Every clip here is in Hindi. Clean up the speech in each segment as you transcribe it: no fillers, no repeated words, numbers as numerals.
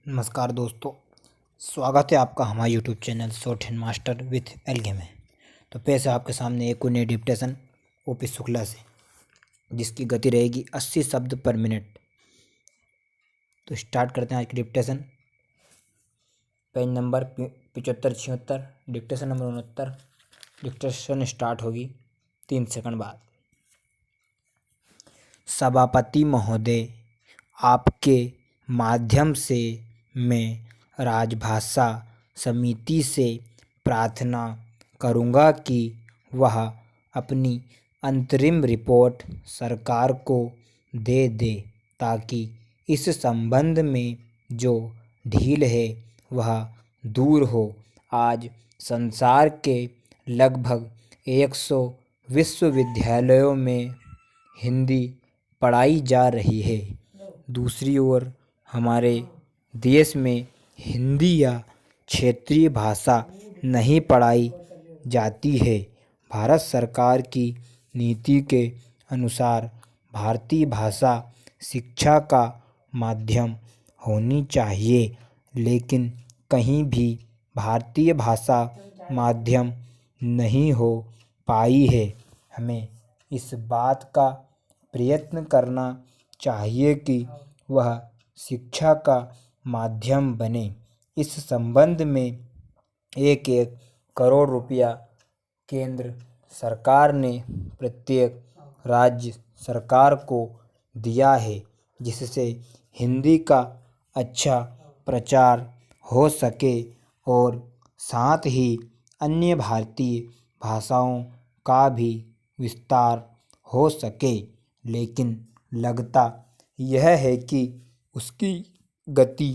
नमस्कार दोस्तों, स्वागत है आपका हमारे YouTube channel shorthand master with एलगे में। तो पेश है आपके सामने एक नई डिक्टेशन ओपी शुक्ला से, जिसकी गति रहेगी 80 शब्द पर मिनट। तो स्टार्ट करते हैं आज की dictation. Page number 75-76, dictation number 69। Dictation start होगी 3 सेकंड बाद। सभापति महोदय, आपके माध्यम से मैं राजभाषा समिति से प्रार्थना करूंगा कि वह अपनी अंतरिम रिपोर्ट सरकार को दे दे, ताकि इस संबंध में जो ढील है वह दूर हो। आज संसार के लगभग 100 विश्वविद्यालयों में हिंदी पढ़ाई जा रही है। दूसरी ओर हमारे देश में हिंदी या क्षेत्रीय भाषा नहीं पढ़ाई जाती है। भारत सरकार की नीति के अनुसार भारतीय भाषा शिक्षा का माध्यम होनी चाहिए, लेकिन कहीं भी भारतीय भाषा माध्यम नहीं हो पाई है। हमें इस बात का प्रयत्न करना चाहिए कि वह शिक्षा का माध्यम बने। इस संबंध में 1-1 करोड़ रुपया केंद्र सरकार ने प्रत्येक राज्य सरकार को दिया है, जिससे हिंदी का अच्छा प्रचार हो सके और साथ ही अन्य भारतीय भाषाओं का भी विस्तार हो सके। लेकिन लगता यह है कि उसकी गति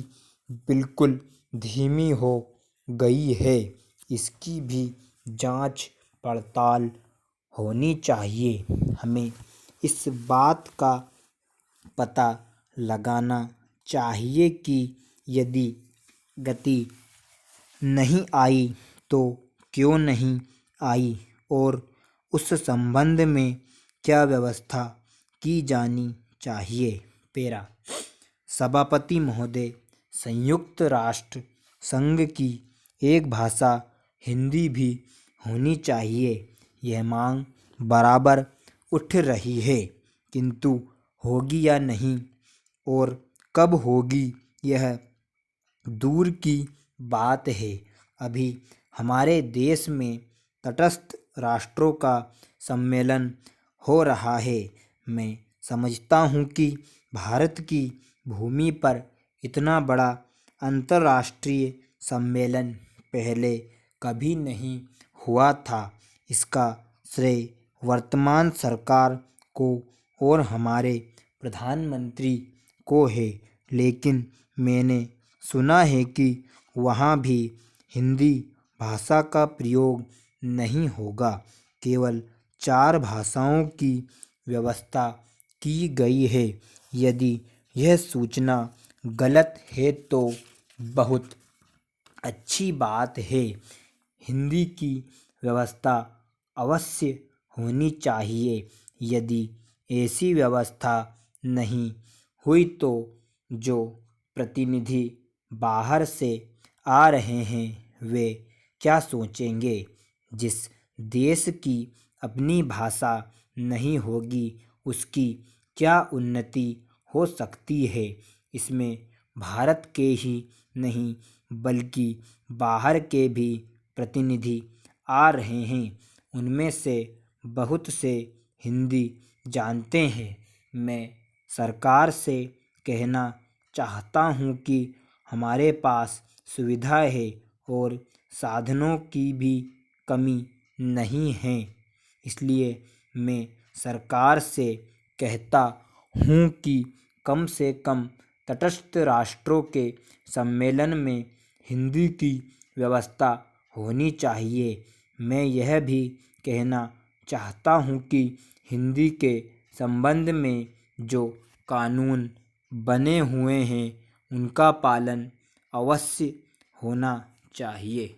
बिल्कुल धीमी हो गई है। इसकी भी जांच पड़ताल होनी चाहिए। हमें इस बात का पता लगाना चाहिए कि यदि गति नहीं आई तो क्यों नहीं आई और उस संबंध में क्या व्यवस्था की जानी चाहिए। पेरा। सभापति महोदय, संयुक्त राष्ट्र संघ की एक भाषा हिंदी भी होनी चाहिए। यह मांग बराबर उठ रही है, किंतु होगी या नहीं और कब होगी यह दूर की बात है। अभी हमारे देश में तटस्थ राष्ट्रों का सम्मेलन हो रहा है। मैं समझता हूँ कि भारत की भूमि पर इतना बड़ा अंतर्राष्ट्रीय सम्मेलन पहले कभी नहीं हुआ था। इसका श्रेय वर्तमान सरकार को और हमारे प्रधानमंत्री को है, लेकिन मैंने सुना है कि वहाँ भी हिंदी भाषा का प्रयोग नहीं होगा। केवल 4 भाषाओं की व्यवस्था की गई है। यदि यह सूचना गलत है तो बहुत अच्छी बात है। हिंदी की व्यवस्था अवश्य होनी चाहिए। यदि ऐसी व्यवस्था नहीं हुई तो जो प्रतिनिधि बाहर से आ रहे हैं वे क्या सोचेंगे। जिस देश की अपनी भाषा नहीं होगी उसकी क्या उन्नति हो सकती है। इसमें भारत के ही नहीं बल्कि बाहर के भी प्रतिनिधि आ रहे हैं। उनमें से बहुत से हिंदी जानते हैं। मैं सरकार से कहना चाहता हूँ कि हमारे पास सुविधा है और साधनों की भी कमी नहीं है। इसलिए मैं सरकार से कहता हूँ कि कम से कम तटस्थ राष्ट्रों के सम्मेलन में हिंदी की व्यवस्था होनी चाहिए। मैं यह भी कहना चाहता हूँ कि हिंदी के संबंध में जो कानून बने हुए हैं उनका पालन अवश्य होना चाहिए।